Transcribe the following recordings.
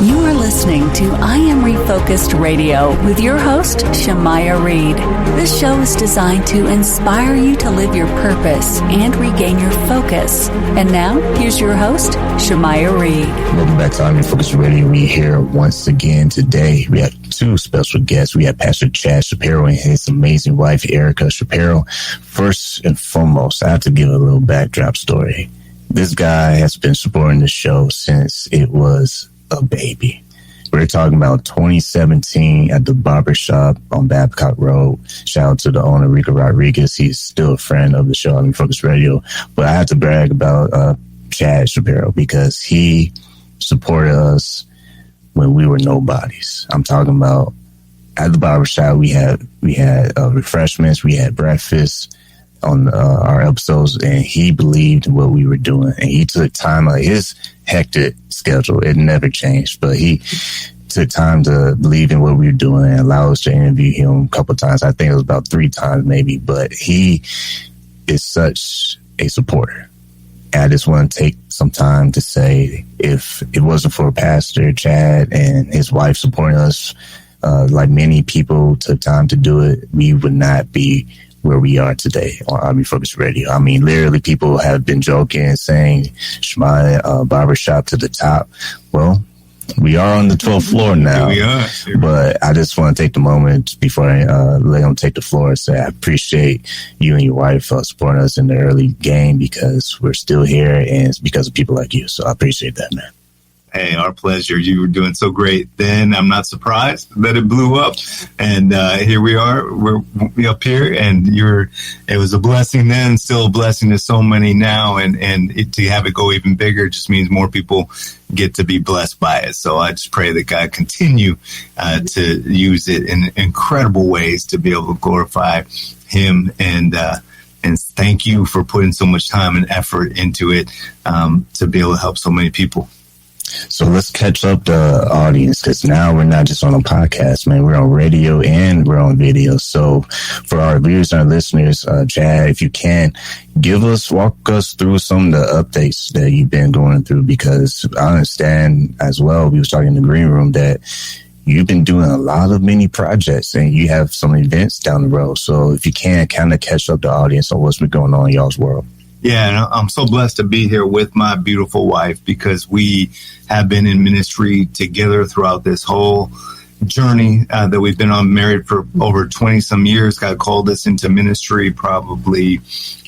You are listening to I Am Refocused Radio with your host, Shemaiah Reed. This show is designed to inspire you to live your purpose and regain your focus. And now, here's your host, Shemaiah Reed. Welcome back to I Am Refocused Radio. We here once again today. We have two special guests. We have Pastor Chad Schapiro and his amazing wife, Erica Schapiro. First and foremost, I have to give a little backdrop story. This guy has been supporting the show since it was a baby. We're talking about 2017 at the barbershop on Babcock Road. Shout out to the owner, Rico Rodriguez. He's still a friend of the show on Refocus Radio. But I have to brag about Chad Schapiro because he supported us when we were nobodies. I'm talking about at the barbershop, we had refreshments, we had breakfast on our episodes, and he believed in what we were doing, and he took time out of his hectic schedule. It never changed, but he took time to believe in what we were doing and allow us to interview him a couple of times. I think it was about 3 times maybe, but he is such a supporter. And I just want to take some time to say, if it wasn't for Pastor Chad and his wife supporting us, like many people took time to do it, we would not be where we are today on I Am Refocused Radio. I mean, literally, people have been joking and saying, Shemaiah, barbershop to the top. Well, we are on the 12th floor now. We are. But I just want to take the moment before I let him take the floor and say I appreciate you and your wife supporting us in the early game, because we're still here, and it's because of people like you. So I appreciate that, man. Hey, our pleasure. You were doing so great then. I'm not surprised that it blew up. And here we are. We're up here, and it was a blessing then, still a blessing to so many now. And to have it go even bigger just means more people get to be blessed by it. So I just pray that God continue to use it in incredible ways to be able to glorify Him. And thank you for putting so much time and effort into it to be able to help so many people. So let's catch up the audience, because now we're not just on a podcast, man. We're on radio and we're on video. So for our viewers and our listeners, Chad, if you can, walk us through some of the updates that you've been going through, because I understand as well, we was talking in the green room, that you've been doing a lot of mini projects and you have some events down the road. So if you can, kind of catch up the audience on what's been going on in y'all's world. Yeah, and I'm so blessed to be here with my beautiful wife, because we have been in ministry together throughout this whole journey that we've been on, married for over 20 some years. God called us into ministry probably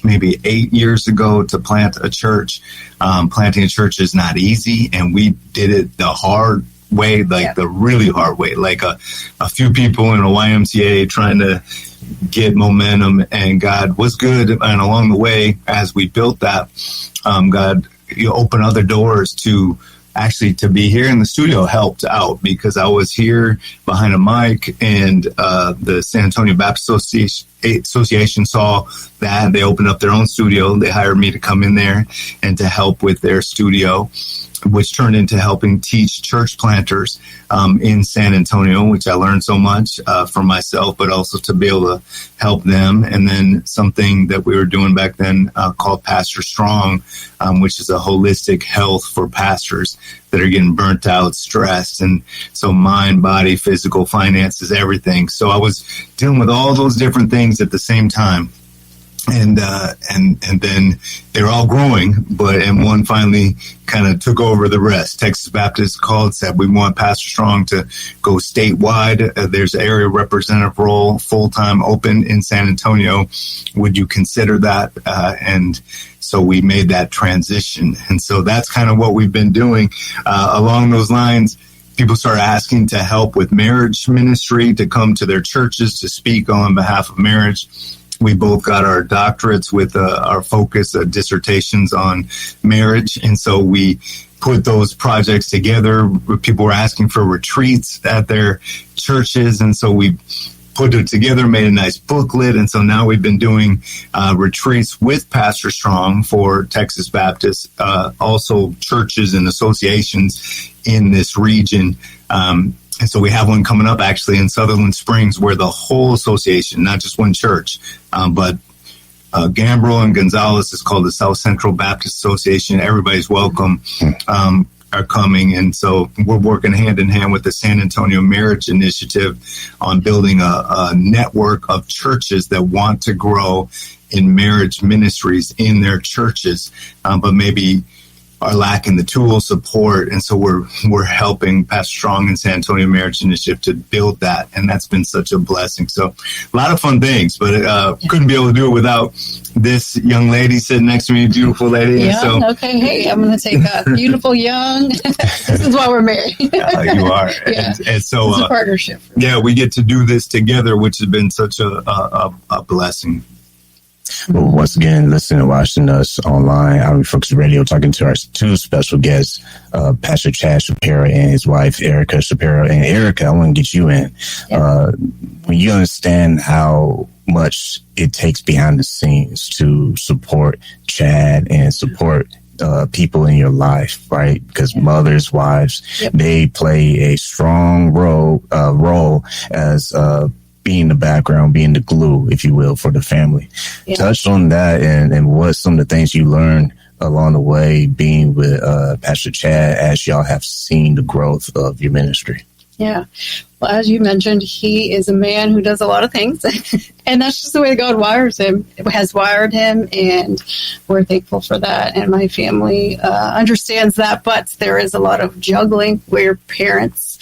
maybe 8 years ago to plant a church. Planting a church is not easy, and we did it the hard way, the really hard way, like a few people in a YMCA trying to get momentum. And God was good, and along the way, as we built that, God opened other doors to be here in the studio. Helped out, because I was here behind a mic, and the San Antonio Baptist Association saw that. They opened up their own studio. They hired me to come in there and to help with their studio, which turned into helping teach church planters in San Antonio, which I learned so much for myself, but also to be able to help them. And then something that we were doing back then called Pastor Strong, which is a holistic health for pastors that are getting burnt out, stressed. And so mind, body, physical, finances, everything. So I was dealing with all those different things at the same time. And then they're all growing, and one finally kind of took over the rest. Texas Baptist called, said, we want Pastor Strong to go statewide. There's an area representative role, full-time open in San Antonio. Would you consider that? And so we made that transition. And so that's kind of what we've been doing. Along those lines, people started asking to help with marriage ministry, to come to their churches to speak on behalf of marriage. We both got our doctorates with our focus dissertations on marriage. And so we put those projects together. People were asking for retreats at their churches. And so we put it together, made a nice booklet. And so now we've been doing retreats with Pastor Strong for Texas Baptist, also churches and associations in this region. And so we have one coming up actually in Sutherland Springs, where the whole association, not just one church, but Gambrel and Gonzales is called the South Central Baptist Association. Everybody's welcome. are coming. And so we're working hand in hand with the San Antonio Marriage Initiative on building a network of churches that want to grow in marriage ministries in their churches, but maybe are lacking the tools, support. And so we're helping Pastor Strong and San Antonio Marriage Initiative to build that. And that's been such a blessing. So a lot of fun things, but couldn't be able to do it without this young lady sitting next to me, beautiful lady. Yeah, so, okay. Hey, I'm going to take a beautiful young. This is why we're married. you are. Yeah. And so, it's a partnership. Yeah, we get to do this together, which has been such a blessing. Well, once again, listening and watching us online, I Refocus Radio, talking to our two special guests, Pastor Chad Schapiro and his wife, Erica Schapiro. And Erica, I want to get you in. Yeah. When you understand how much it takes behind the scenes to support Chad and support people in your life, right? Because mothers, wives, they play a strong role as being the background, being the glue, if you will, for the family. Yeah. Touch on that and what some of the things you learned along the way being with Pastor Chad as y'all have seen the growth of your ministry. Yeah. Well, as you mentioned, he is a man who does a lot of things, and that's just the way God has wired him, and we're thankful for that. And my family understands that, but there is a lot of juggling. We're parents,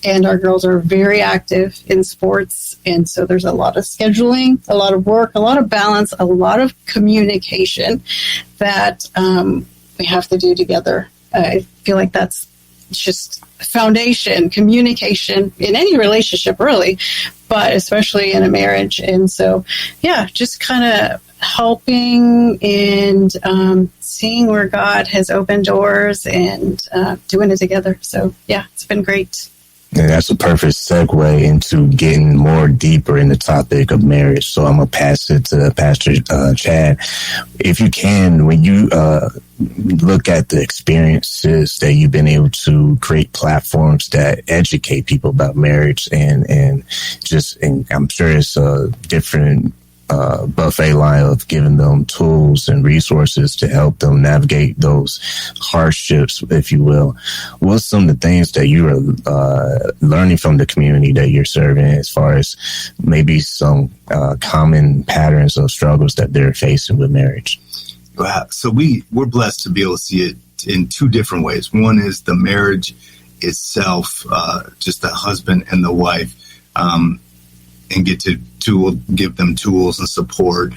and our girls are very active in sports, and so there's a lot of scheduling, a lot of work, a lot of balance, a lot of communication that we have to do together. I feel like that's just foundation, communication in any relationship, really, but especially in a marriage. And so, yeah, just kind of helping and seeing where God has opened doors and doing it together. So, yeah, it's been great. And that's a perfect segue into getting more deeper in the topic of marriage. So I'm going to pass it to Pastor Chad. If you can, when you look at the experiences that you've been able to create platforms that educate people about marriage and I'm sure it's a different buffet line of giving them tools and resources to help them navigate those hardships, if you will. What's some of the things that you are learning from the community that you're serving as far as maybe some common patterns of struggles that they're facing with marriage? Wow. So we're blessed to be able to see it in two different ways. One is the marriage itself, just the husband and the wife, and get to give them tools and support,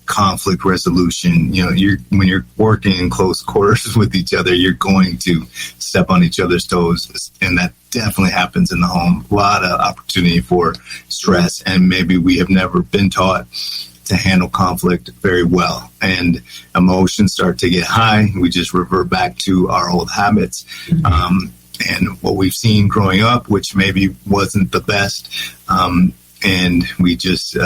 conflict resolution. You know, when you're working in close quarters with each other, you're going to step on each other's toes, and that definitely happens in the home. A lot of opportunity for stress, and maybe we have never been taught to handle conflict very well, and emotions start to get high. We just revert back to our old habits. And what we've seen growing up, which maybe wasn't the best, and we just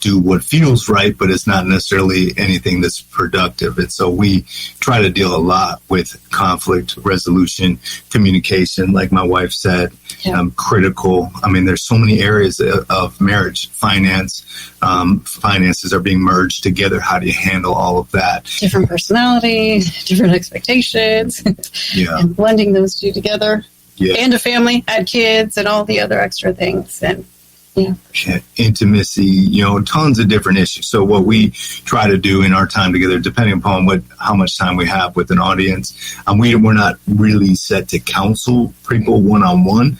do what feels right, but it's not necessarily anything that's productive. And so we try to deal a lot with conflict resolution, communication, like my wife said, critical. I mean, there's so many areas of marriage, finances are being merged together. How do you handle all of that? Different personalities, different expectations, and blending those two together. Yeah. And a family, add kids and all the other extra things. And intimacy, tons of different issues. So what we try to do in our time together, depending upon how much time we have with an audience, we're not really set to counsel people one-on-one.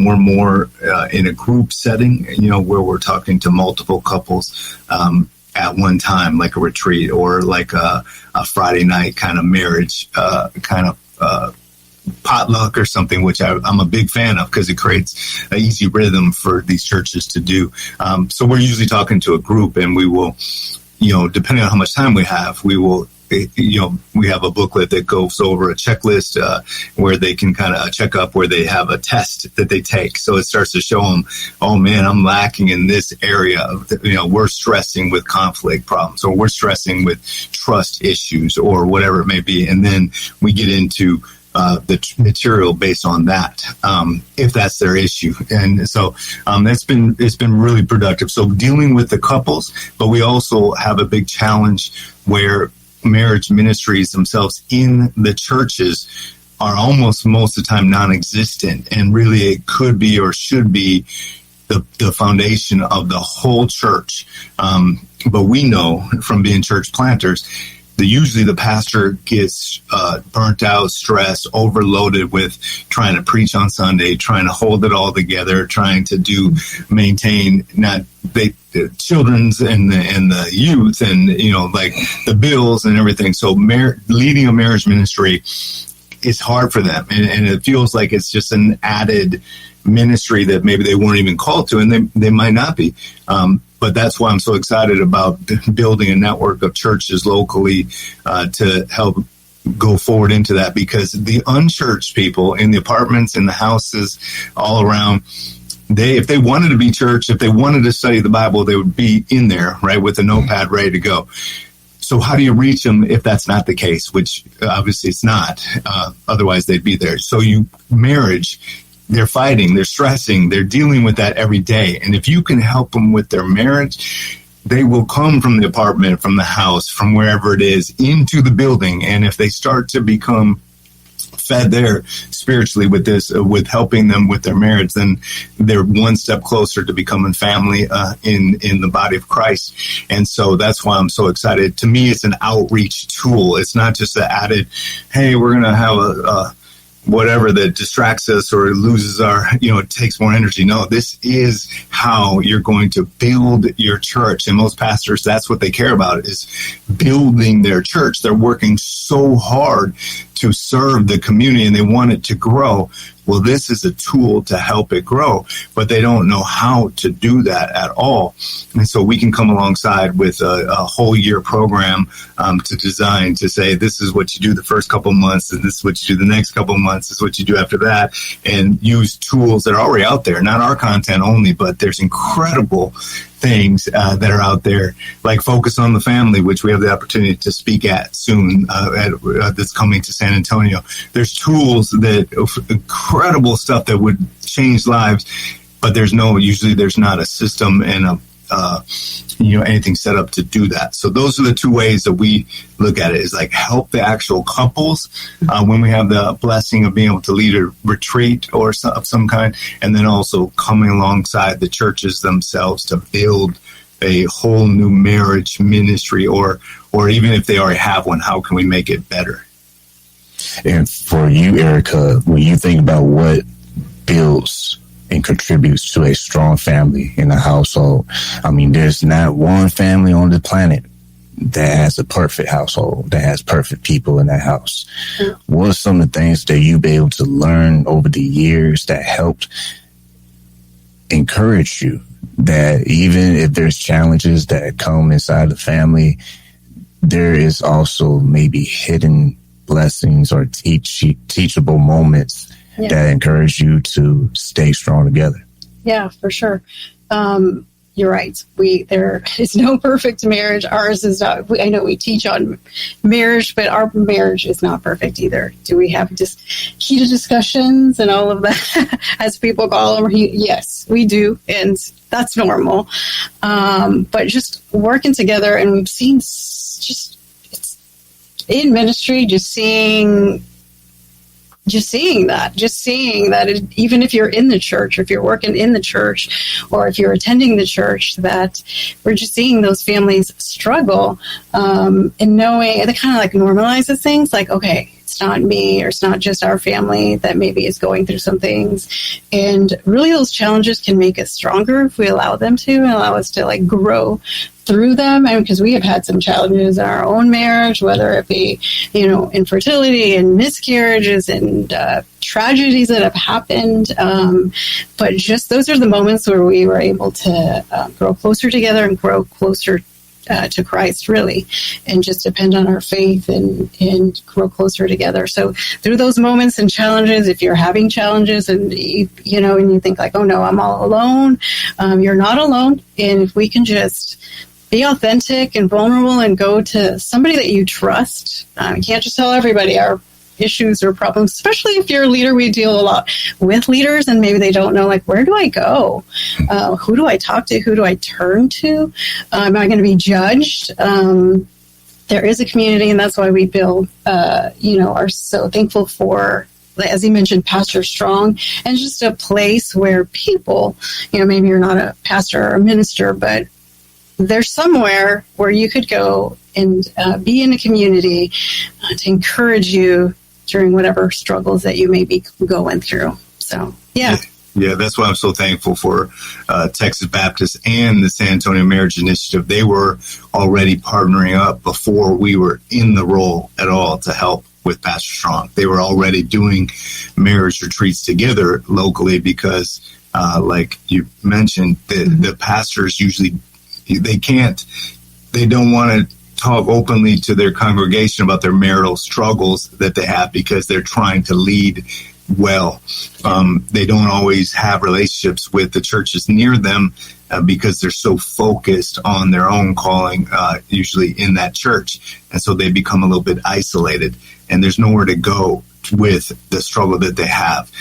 We're more in a group setting, where we're talking to multiple couples at one time, like a retreat or like a Friday night kind of marriage potluck or something, which I'm a big fan of because it creates an easy rhythm for these churches to do. So we're usually talking to a group, and we will, depending on how much time we have, we will, we have a booklet that goes over a checklist where they can kind of check up where they have a test that they take. So it starts to show them, oh man, I'm lacking in this area. We're stressing with conflict problems, or we're stressing with trust issues, or whatever it may be. And then we get into the material based on that, if that's their issue. And so it's been really productive. So dealing with the couples, but we also have a big challenge where marriage ministries themselves in the churches are almost most of the time non-existent, and really it could be or should be the foundation of the whole church. But we know from being church planters, usually the pastor gets burnt out, stressed, overloaded with trying to preach on Sunday, trying to hold it all together, trying to maintain the children's and the youth, and like the bills and everything. So leading a marriage ministry is hard for them, and it feels like it's just an added ministry that maybe they weren't even called to, and they might not be. But that's why I'm so excited about building a network of churches locally to help go forward into that, because the unchurched people in the apartments, in the houses, all around, if they wanted to be church, if they wanted to study the Bible, they would be in there, right, with a notepad ready to go. So how do you reach them if that's not the case, which obviously it's not? Otherwise, they'd be there. So marriage, they're fighting, they're stressing, they're dealing with that every day. And if you can help them with their marriage, they will come from the apartment, from the house, from wherever it is, into the building. And if they start to become fed there spiritually with this, with helping them with their marriage, then they're one step closer to becoming family in the body of Christ. And so that's why I'm so excited. To me, it's an outreach tool. It's not just an added, hey, we're going to have a whatever that distracts us or loses our, it takes more energy. No, this is how you're going to build your church. And most pastors, that's what they care about, is building their church. They're working so hard to serve the community and they want it to grow. Well, this is a tool to help it grow, but they don't know how to do that at all. And so we can come alongside with a whole year program to design, to say, this is what you do the first couple months, and this is what you do the next couple months, this is what you do after that, and use tools that are already out there, not our content only, but there's incredible things that are out there, like Focus on the Family, which we have the opportunity to speak at soon, that's coming to San Antonio. There's tools incredible stuff that would change lives, but there's not a system and anything set up to do that. So those are the two ways that we look at it, is like help the actual couples when we have the blessing of being able to lead a retreat or of some kind, and then also coming alongside the churches themselves to build a whole new marriage ministry, or even if they already have one, how can we make it better? And for you, Erica, when you think about what builds and contributes to a strong family in a household, I mean, there's not one family on the planet that has a perfect household, that has perfect people in that house. Mm-hmm. What are some of the things that you've been able to learn over the years that helped encourage you, that even if there's challenges that come inside the family, there is also maybe hidden blessings or teachable moments that encourage you to stay strong together? Yeah, for sure. You're right. There is no perfect marriage. Ours is not. I know we teach on marriage, but our marriage is not perfect either. Do we have just heated discussions and all of that, as people call them? Yes, we do, and that's normal. But just working together, and we've seen it's in ministry, just seeing that even if you're in the church, or if you're working in the church, or if you're attending the church, that we're just seeing those families struggle, and knowing, and it kind of like normalizes things, like, okay, it's not me, or it's not just our family that maybe is going through some things. And really those challenges can make us stronger if we allow them to, and allow us to like grow through them. And because we have had some challenges in our own marriage, whether it be, infertility and miscarriages and tragedies that have happened. But just those are the moments where we were able to grow closer together and grow closer to Christ, really, and just depend on our faith and grow closer together. So through those moments and challenges, if you're having challenges and and you think like, oh no, I'm all alone, you're not alone. And if we can just be authentic and vulnerable and go to somebody that you trust, you can't just tell everybody our issues or problems, especially if you're a leader. We deal a lot with leaders and maybe they don't know, like, where do I go? Who do I talk to? Who do I turn to? Am I going to be judged? there is a community, and that's why we build, are so thankful for, as you mentioned, Pastor Strong, and just a place where people, maybe you're not a pastor or a minister, but there's somewhere where you could go and be in a community to encourage you during whatever struggles that you may be going through. So, yeah. Yeah, that's why I'm so thankful for Texas Baptist and the San Antonio Marriage Initiative. They were already partnering up before we were in the role at all to help with Pastor Strong. They were already doing marriage retreats together locally because, like you mentioned, the pastors usually, they don't want to talk openly to their congregation about their marital struggles that they have because they're trying to lead well. They don't always have relationships with the churches near them because they're so focused on their own calling, usually in that church. And so they become a little bit isolated, and there's nowhere to go with the struggle that they have.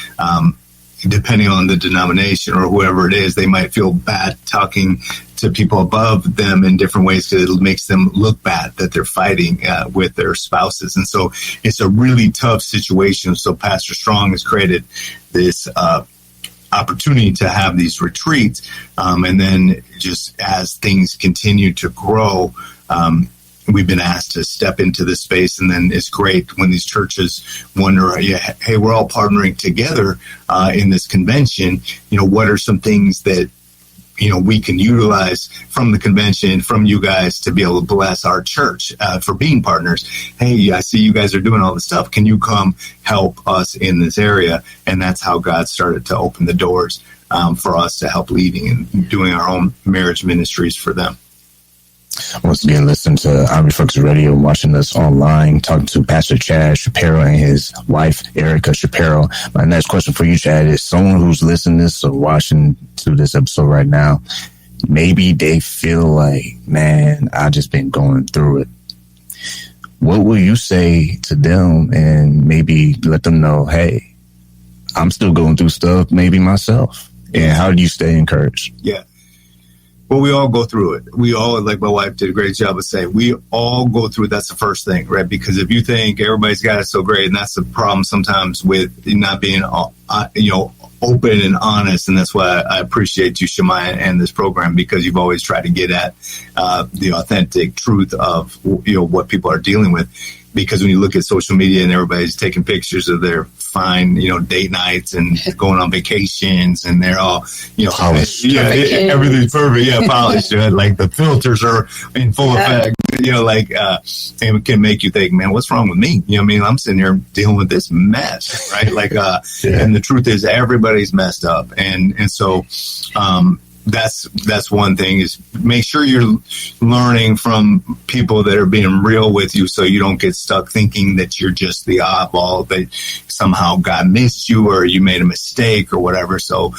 Depending on the denomination or whoever it is, they might feel bad talking to people above them in different ways because it makes them look bad that they're fighting with their spouses. And so it's a really tough situation. So Pastor Strong has created this opportunity to have these retreats. And then just as things continue to grow, we've been asked to step into this space, and then it's great when these churches wonder, hey, we're all partnering together in this convention. What are some things that we can utilize from the convention, from you guys, to be able to bless our church for being partners? Hey, I see you guys are doing all this stuff. Can you come help us in this area? And that's how God started to open the doors for us to help leading and doing our own marriage ministries for them. Once again, listen to I'm Refocused Radio, watching us online, talking to Pastor Chad Schapiro and his wife, Erica Schapiro. My next question for you, Chad, is someone who's listening to this or watching to this episode right now, maybe they feel like, man, I just been going through it. What will you say to them and maybe let them know, hey, I'm still going through stuff, maybe myself? And how do you stay encouraged? Yeah. Well, we all go through it. We all, like my wife did a great job of saying, we all go through it. That's the first thing, right? Because if you think everybody's got it so great, and that's the problem sometimes with not being, open and honest. And that's why I appreciate you, Shemaiah, and this program, because you've always tried to get at the authentic truth of, what people are dealing with. Because when you look at social media and everybody's taking pictures of their fine, date nights and going on vacations, and they're all, polished. Everything's perfect. Polished. Like the filters are in full effect. And it can make you think, man, what's wrong with me? I'm sitting here dealing with this mess, right? And the truth is, everybody's messed up, and so. That's one thing, is make sure you're learning from people that are being real with you, so you don't get stuck thinking that you're just the oddball, that somehow God missed you or you made a mistake or whatever. So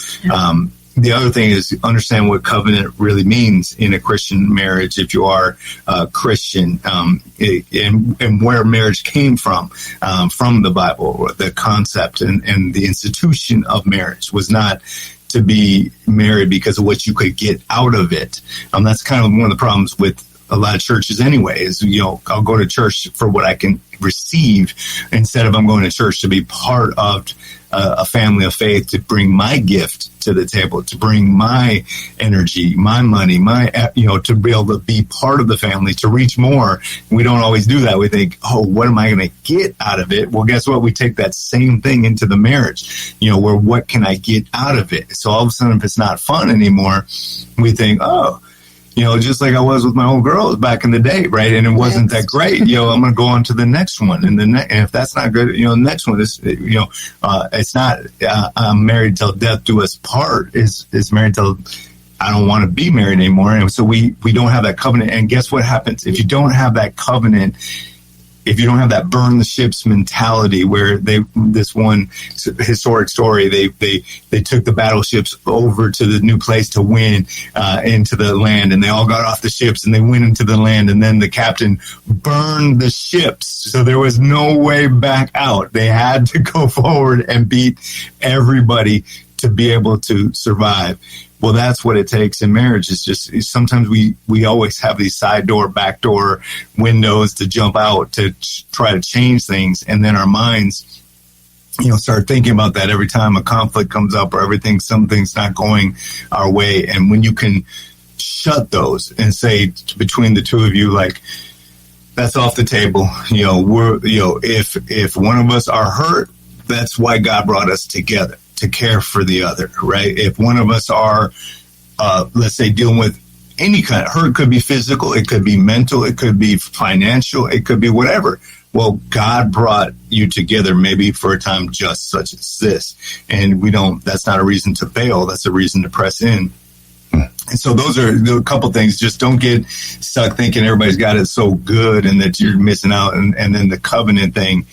the other thing is understand what covenant really means in a Christian marriage, if you are a Christian, and where marriage came from the Bible. The concept and the institution of marriage was not to be married because of what you could get out of it. That's kind of one of the problems with a lot of churches anyway, is, I'll go to church for what I can receive instead of I'm going to church to be part of a family of faith, to bring my gift to the table, to bring my energy, my money, to be able to be part of the family, to reach more. We don't always do that. We think, oh, what am I going to get out of it? Well, guess what? We take that same thing into the marriage, where what can I get out of it? So all of a sudden, if it's not fun anymore, we think, oh, just like I was with my old girls back in the day, right? And it wasn't that great. I'm going to go on to the next one, and and if that's not good, the next one is, it's not. I'm married till death do us part. Is married till I don't want to be married anymore, and so we don't have that covenant. And guess what happens if you don't have that covenant? If you don't have that burn the ships mentality, where this one historic story, they took the battleships over to the new place to win into the land, and they all got off the ships and they went into the land, and then the captain burned the ships, so there was no way back out. They had to go forward and beat everybody to be able to survive. Well, that's what it takes in marriage. It's just sometimes we always have these side door, back door windows to jump out to try to change things. And then our minds, start thinking about that every time a conflict comes up or something's not going our way. And when you can shut those and say between the two of you, like, that's off the table. If one of us are hurt, that's why God brought us together, to care for the other, right? If one of us are, let's say, dealing with any kind of hurt, could be physical, it could be mental, it could be financial, it could be whatever. Well, God brought you together maybe for a time just such as this. And that's not a reason to fail. That's a reason to press in. And so those are a couple things. Just don't get stuck thinking everybody's got it so good and that you're missing out. And then the covenant thing,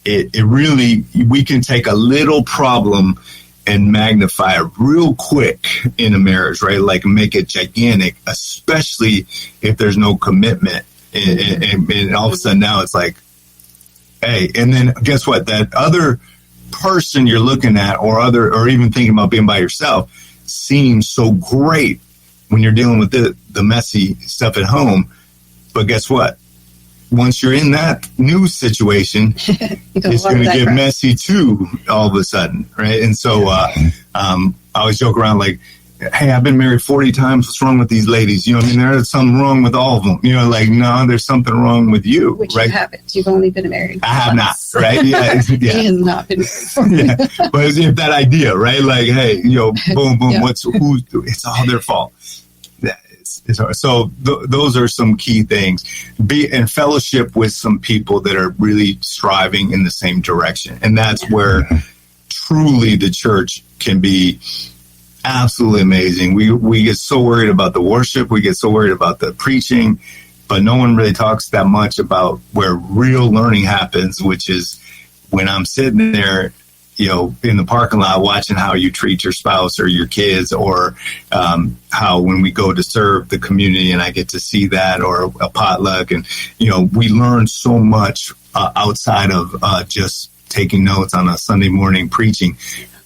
it really, we can take a little problem and magnify it real quick in a marriage, right? Like make it gigantic, especially if there's no commitment. And all of a sudden now it's like, hey, and then guess what? That other person you're looking at or even thinking about being by yourself seems so great when you're dealing with the messy stuff at home. But guess what? Once you're in that new situation, it's going to get messy too all of a sudden, right? And so I always joke around like, hey, I've been married 40 times. What's wrong with these ladies? There's something wrong with all of them. No, there's something wrong with you. Which right? You haven't. You've only been married. I have not, right? Yeah. He has not been married. Yeah. But it's that idea, right? Like, hey, boom, boom. Yeah. It's all their fault. So those are some key things. Be in fellowship with some people that are really striving in the same direction. And that's where truly the church can be absolutely amazing. We get so worried about the worship. We get so worried about the preaching, but no one really talks that much about where real learning happens, which is when I'm sitting there, in the parking lot watching how you treat your spouse or your kids, or how when we go to serve the community and I get to see that, or a potluck. And, we learn so much outside of just taking notes on a Sunday morning preaching.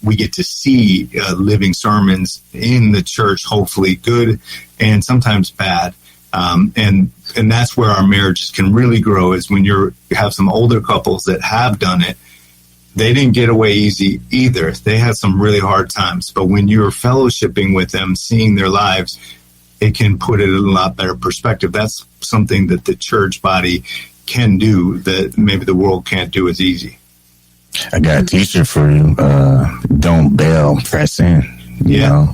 We get to see living sermons in the church, hopefully good and sometimes bad. And that's where our marriages can really grow, is when you have some older couples that have done it. They didn't get away easy either. They had some really hard times. But when you're fellowshipping with them, seeing their lives, it can put it in a lot better perspective. That's something that the church body can do that maybe the world can't do as easy. I got a t-shirt for you. Don't bail, press in.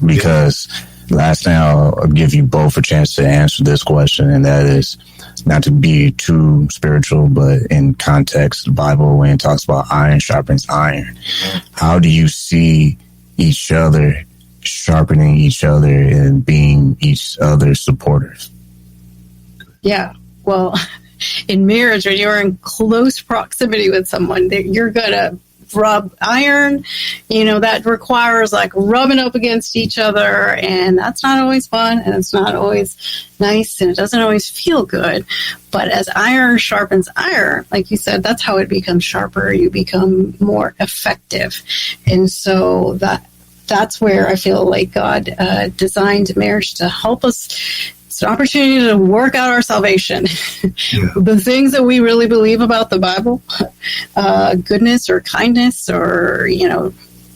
Because last thing I'll give you both a chance to answer this question, and that is not to be too spiritual, but in context, the Bible, when it talks about iron sharpens iron, how do you see each other sharpening each other and being each other's supporters? Yeah, well, in marriage, when you're in close proximity with someone, you're going to rub iron, that requires like rubbing up against each other, and that's not always fun, and it's not always nice, and it doesn't always feel good. But as iron sharpens iron, like you said, that's how it becomes sharper. You become more effective. And so that's where I feel like God designed marriage to help us. It's an opportunity to work out our salvation. Yeah. The things that we really believe about the Bible, goodness or kindness, or,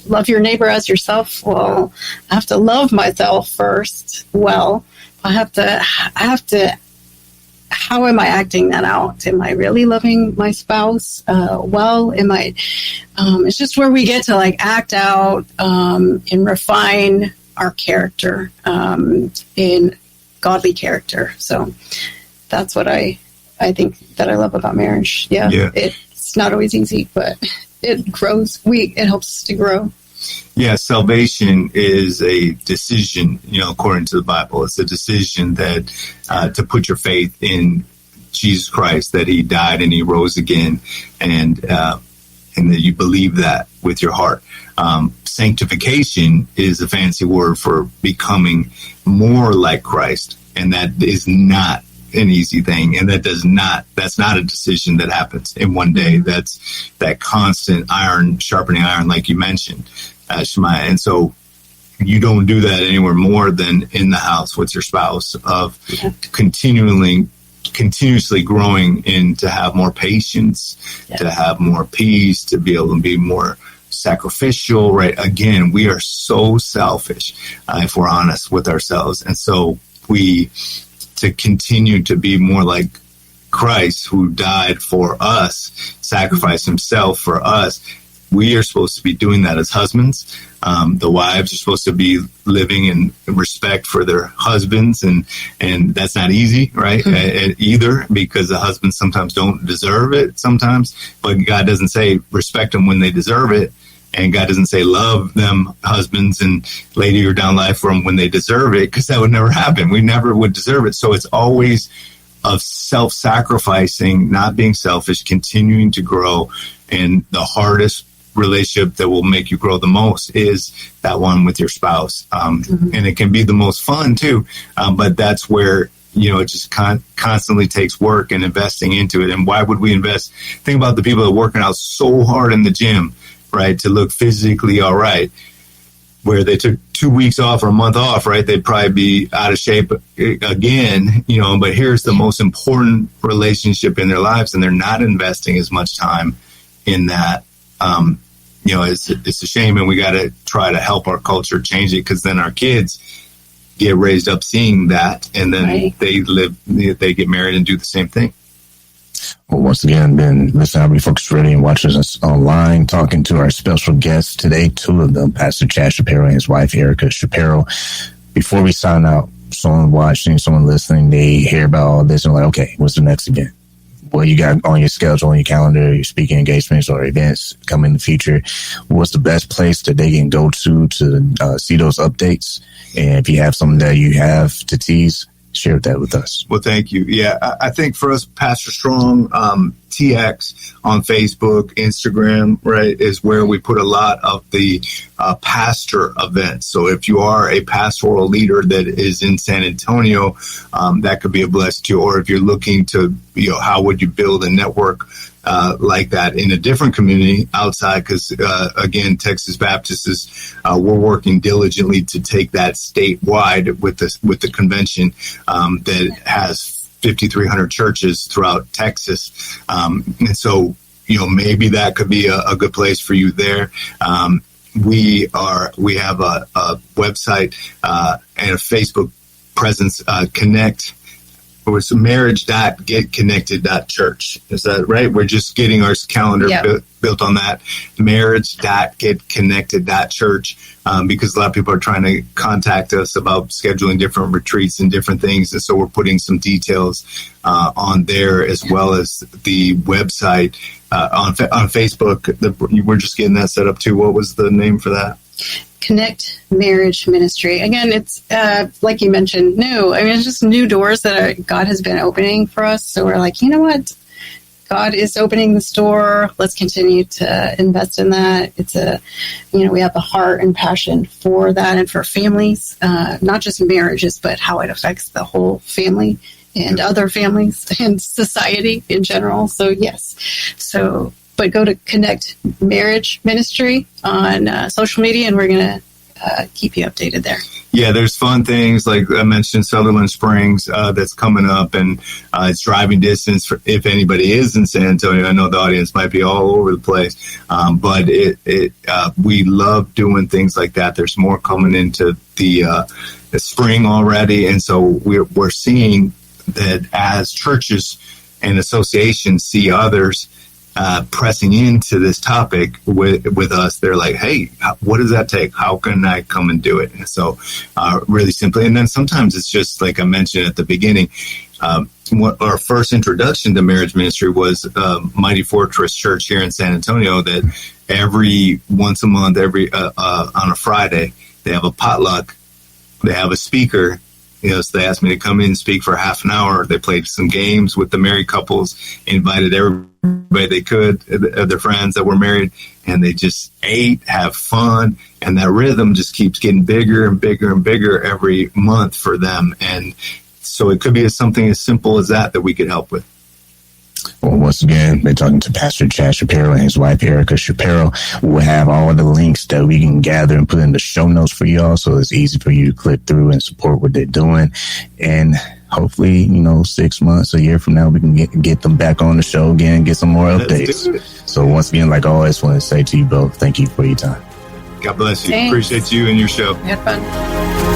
love your neighbor as yourself. Well, I have to love myself first. Well, I have to, how am I acting that out? Am I really loving my spouse? Am I, it's just where we get to like act out, and refine our character, in godly character. So that's what I think that I love about marriage. Yeah. It's not always easy, but it grows. It helps us to grow. Yeah, salvation is a decision, according to the Bible. It's a decision that to put your faith in Jesus Christ, that he died and he rose again, and that you believe that with your heart. Sanctification is a fancy word for becoming more like Christ, and that is not an easy thing, and that's not a decision that happens in one day. That's that constant iron sharpening iron, like you mentioned, Shemaiah. And so you don't do that anywhere more than in the house with your spouse, of continuously growing and to have more patience, to have more peace, to be able to be more sacrificial, right? Again, we are so selfish if we're honest with ourselves. And so to continue to be more like Christ, who died for us, sacrificed himself for us, we are supposed to be doing that as husbands. The wives are supposed to be living in respect for their husbands, and that's not easy, right? Either, because the husbands sometimes don't deserve it sometimes, but God doesn't say respect them when they deserve it, and God doesn't say love them, husbands, and lay your down life for them when they deserve it, because that would never happen. We never would deserve it. So it's always of self-sacrificing, not being selfish, continuing to grow, and the hardest relationship that will make you grow the most is that one with your spouse. And it can be the most fun too, but that's where, it just constantly takes work and investing into it. And why would we invest? Think about the people that are working out so hard in the gym, right, to look physically all right, where they took 2 weeks off or a month off, right? They'd probably be out of shape again, but here's the most important relationship in their lives, and they're not investing as much time in that. It's a shame, and we got to try to help our culture change it, because then our kids get raised up seeing that, and then they get married and do the same thing. Well, once again, been listening to Refocus Radio and watching us online, talking to our special guests today, two of them, Pastor Chad Schapiro and his wife, Erica Schapiro. Before we sign out, someone watching, someone listening, they hear about all this and like, okay, what's the next event? What you got on your schedule, on your calendar, your speaking engagements or events coming in the future? What's the best place that they can go to see those updates? And if you have something that you have to tease, share that with us. Well, thank you. Yeah, I think for us, Pastor Strong, TX on Facebook, Instagram, right, is where we put a lot of the pastor events. So if you are a pastoral leader that is in San Antonio, that could be a blessing to you. Or if you're looking to, how would you build a network like that in a different community outside? Because again, Texas Baptist is we're working diligently to take that statewide with the convention that has 5,300 churches throughout Texas, and so maybe that could be a good place for you there. We have a website and a Facebook presence. Connect. It was marriage.getconnected.church. Is that right? We're just getting our calendar built on that. Marriage.getconnected.church, because a lot of people are trying to contact us about scheduling different retreats and different things. And so we're putting some details on there, as well as the website on Facebook. We're just getting that set up too. What was the name for that? Connect Marriage Ministry. Again, it's like you mentioned, new. I mean, it's just new doors that God has been opening for us. So we're like, you know what? God is opening this door. Let's continue to invest in that. It's we have the heart and passion for that and for families, not just marriages, but how it affects the whole family and other families and society in general. So yes. But go to Connect Marriage Ministry on social media, and we're going to keep you updated there. Yeah, there's fun things like I mentioned, Sutherland Springs that's coming up, and it's driving distance for if anybody is in San Antonio. I know the audience might be all over the place, but we love doing things like that. There's more coming into the spring already, and so we're seeing that as churches and associations see others pressing into this topic with us, they're like, hey, what does that take? How can I come and do it? And so really simply, and then sometimes it's just like I mentioned at the beginning, our first introduction to marriage ministry was Mighty Fortress Church here in San Antonio, that once a month, on a Friday, they have a potluck, they have a speaker. So they asked me to come in and speak for half an hour. They played some games with the married couples, invited everybody they could, their friends that were married, and they just ate, have fun, and that rhythm just keeps getting bigger and bigger and bigger every month for them. And so it could be something as simple as that we could help with. Well, once again, been talking to Pastor Chad Schapiro and his wife, Erica Schapiro. We'll have all the links that we can gather and put in the show notes for y'all, so it's easy for you to click through and support what they're doing. And hopefully, 6 months, a year from now, we can get them back on the show again, get some more updates. So once again, like I always want to say to you both, thank you for your time. God bless you. Thanks. Appreciate you and your show. We had fun.